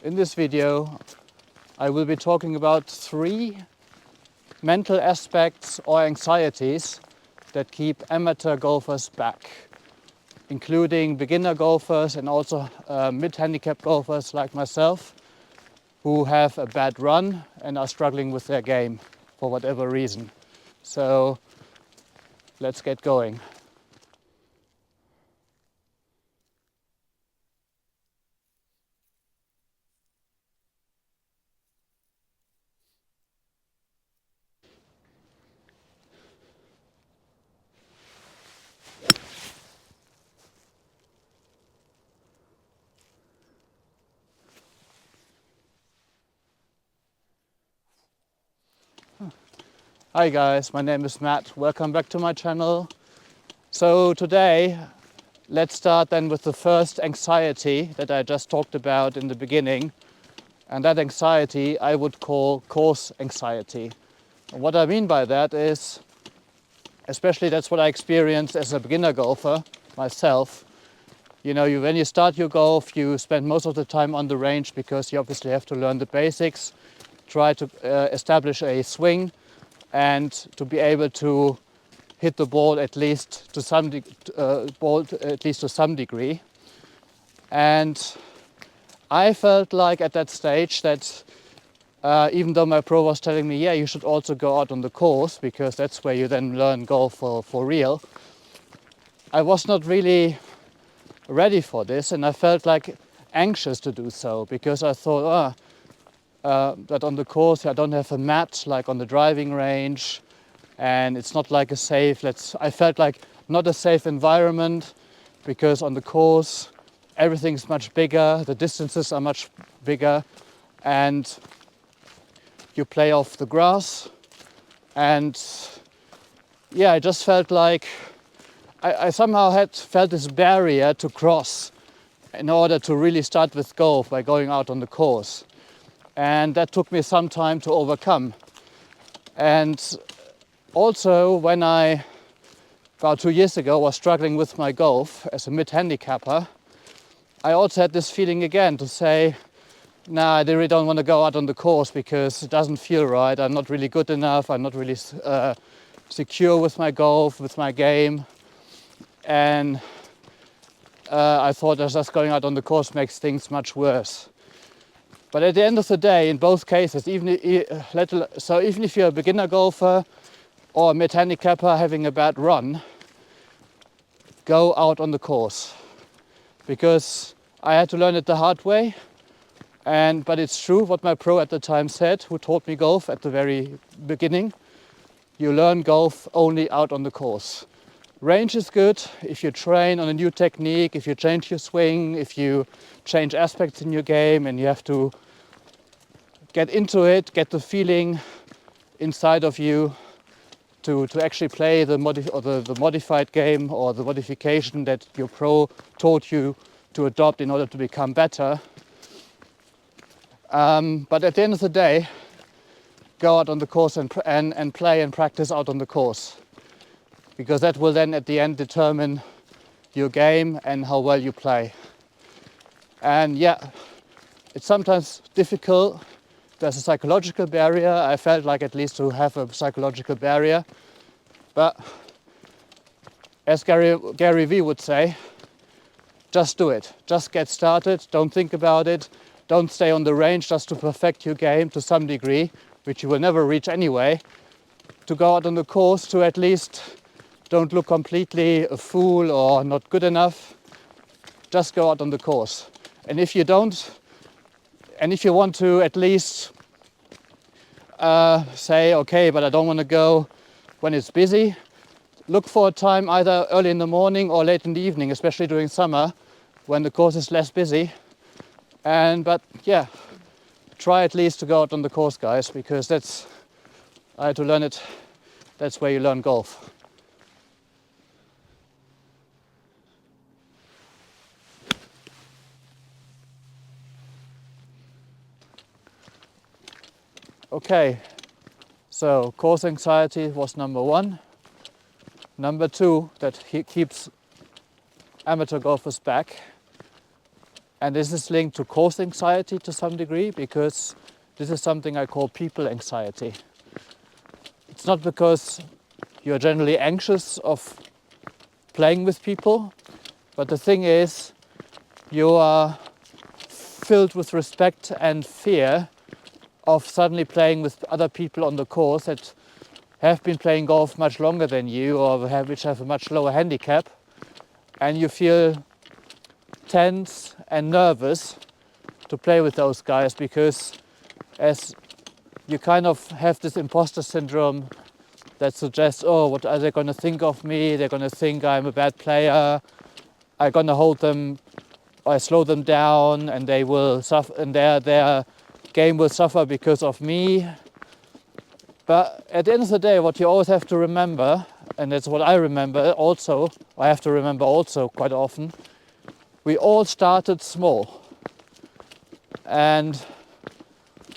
In this video, I will be talking about 3 mental aspects or anxieties that keep amateur golfers back, including beginner golfers and also mid-handicap golfers like myself who have a bad run and are struggling with their game for whatever reason. So let's get going. Hi guys, my name is Matt. Welcome back to my channel. So today, let's start then with the first anxiety that I just talked about in the beginning. And that anxiety I would call course anxiety. And what I mean by that is, especially that's what I experienced as a beginner golfer myself. You know, when you start your golf, you spend most of the time on the range because you obviously have to learn the basics, try to establish a swing, and to be able to hit the ball at least to some degree. And I felt like at that stage that even though my pro was telling me, yeah, you should also go out on the course because that's where you then learn golf for real, I was not really ready for this, and I felt like anxious to do so because I thought, that on the course I don't have a mat like on the driving range, and it's not like a safe, I felt like not a safe environment because on the course everything's much bigger, the distances are much bigger, and you play off the grass. And yeah, I just felt like I somehow had felt this barrier to cross in order to really start with golf by going out on the course. And that took me some time to overcome. And also when I, about 2 years ago, was struggling with my golf as a mid-handicapper, I also had this feeling again to say, nah, I really don't want to go out on the course because it doesn't feel right. I'm not really good enough. I'm not really secure with my golf, with my game. And I thought that just going out on the course makes things much worse. But at the end of the day, in both cases, even if you're a beginner golfer or a mid-handicapper having a bad run, go out on the course. Because I had to learn it the hard way. But it's true what my pro at the time said, who taught me golf at the very beginning. You learn golf only out on the course. Range is good if you train on a new technique, if you change your swing, if you change aspects in your game and you have to get into it, get the feeling inside of you to actually play the modified game or the modification that your pro taught you to adopt in order to become better. But at the end of the day, go out on the course and play and practice out on the course. Because that will then at the end determine your game and how well you play. And yeah, it's sometimes difficult. There's a psychological barrier. I felt like at least to have a psychological barrier. But as Gary Vee would say, just do it. Just get started. Don't think about it. Don't stay on the range just to perfect your game to some degree, which you will never reach anyway. To go out on the course to at least don't look completely a fool or not good enough. Just go out on the course. And if you want to at least say, okay, but I don't want to go when it's busy, look for a time either early in the morning or late in the evening, especially during summer when the course is less busy. But yeah, try at least to go out on the course, guys, because I had to learn it. That's where you learn golf. Okay, so course anxiety was number 1. Number 2 that keeps amateur golfers back And this is linked to course anxiety to some degree, because this is something I call people anxiety. It's not because you're generally anxious of playing with people, but the thing is, you are filled with respect and fear of suddenly playing with other people on the course that have been playing golf much longer than you, or which have a much lower handicap, and you feel tense and nervous to play with those guys, because as you kind of have this imposter syndrome that suggests, oh, what are they going to think of me? They're going to think I'm a bad player. I'm going to hold them, I slow them down, and they will suffer, and their game will suffer because of me. But at the end of the day, what you always have to remember, and that's what I remember also, I have to remember also quite often, we all started small. And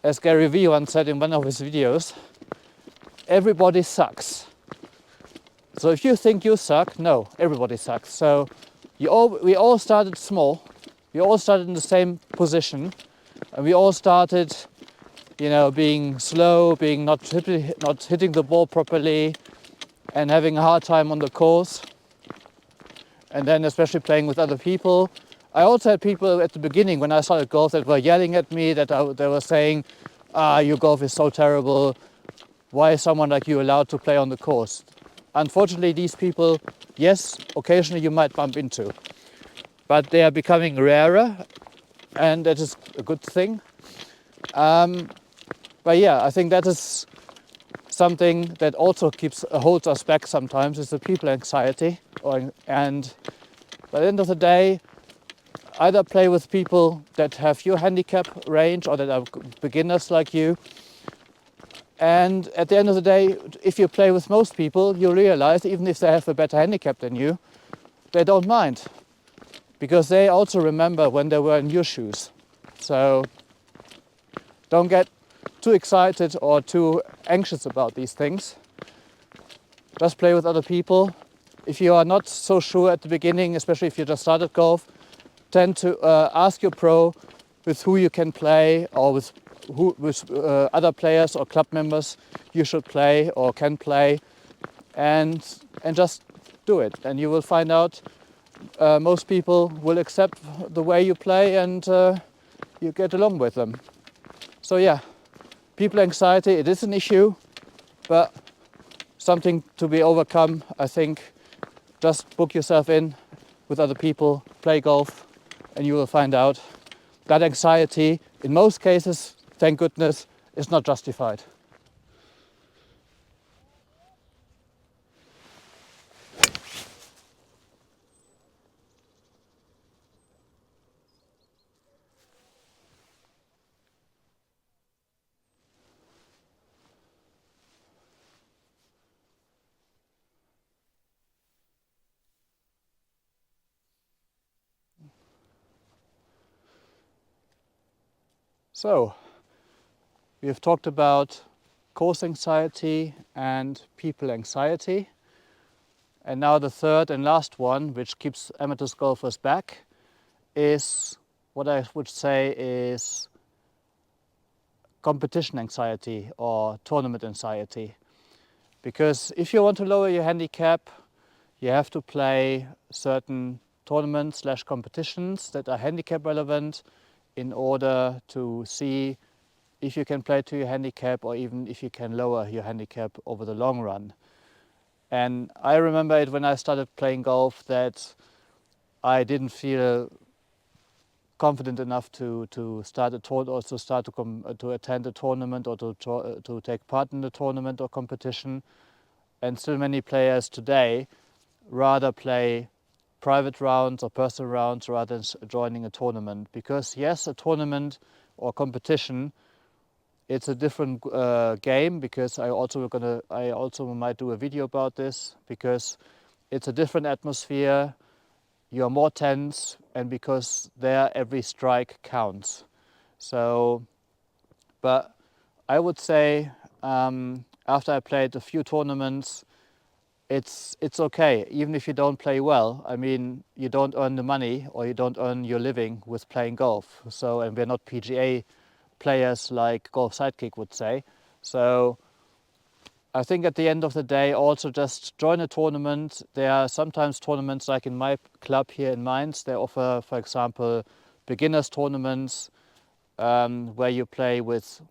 as Gary Vee once said in one of his videos, everybody sucks. So if you think you suck, no, everybody sucks. So we all started small. We all started in the same position, and we all started, being slow, being not hitting the ball properly, and having a hard time on the course. And then especially playing with other people. I also had people at the beginning when I started golf that were yelling at me, they were saying, your golf is so terrible. Why is someone like you allowed to play on the course? Unfortunately, these people, yes, occasionally you might bump into, but they are becoming rarer, and that is a good thing. But yeah, I think that is something that also holds us back sometimes, is the people anxiety. And by the end of the day, either play with people that have your handicap range or that are beginners like you. And at the end of the day, if you play with most people, you realize even if they have a better handicap than you, they don't mind, because they also remember when they were in your shoes. So don't get too excited or too anxious about these things. Just play with other people. If you are not so sure at the beginning, especially if you just started golf, tend to ask your pro with who you can play, or with other players or club members you should play or can play, and just do it. And you will find out most people will accept the way you play, and you get along with them. So yeah, people anxiety, it is an issue, but something to be overcome, I think. Just book yourself in with other people, play golf, and you will find out that anxiety, in most cases, thank goodness, is not justified. So, we have talked about course anxiety and people anxiety. And now the third and last one, which keeps amateur golfers back, is what I would say is competition anxiety or tournament anxiety. Because if you want to lower your handicap, you have to play certain tournaments/competitions that are handicap relevant in order to see if you can play to your handicap, or even if you can lower your handicap over the long run. And I remember it when I started playing golf that I didn't feel confident enough to start a tournament, or to attend a tournament, or to take part in the tournament or competition. And still many players today rather play private rounds or personal rounds rather than joining a tournament, because yes, a tournament or competition, it's a different game, because I also might do a video about this, because it's a different atmosphere, you are more tense, and because there every strike counts. So, but I would say after I played a few tournaments, it's okay, even if you don't play well. I mean, you don't earn the money or you don't earn your living with playing golf. So, and we're not PGA players like Golf Sidekick would say. So I think at the end of the day, also just join a tournament. There are sometimes tournaments like in my club here in Mainz. They offer, for example, beginners tournaments where you play with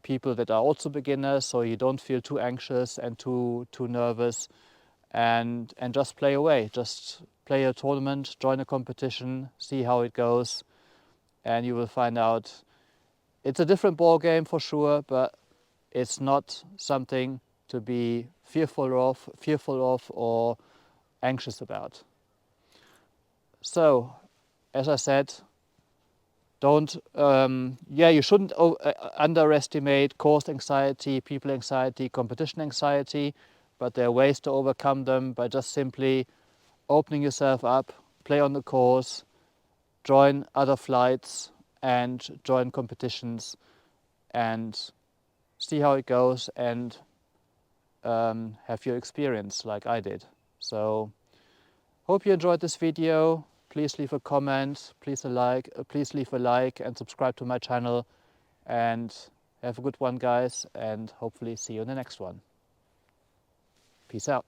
people that are also beginners, so you don't feel too anxious and too nervous, and just play away. Just play a tournament, join a competition, see how it goes, and you will find out it's a different ball game for sure, but it's not something to be fearful of or anxious about. So, as I said, don't you shouldn't underestimate course anxiety, people anxiety, competition anxiety, but there are ways to overcome them by just simply opening yourself up, play on the course, join other flights and join competitions and see how it goes, and have your experience like I did. So hope you enjoyed this video. Please leave a comment, please leave a like and subscribe to my channel, and have a good one guys, and hopefully see you in the next one. Peace out.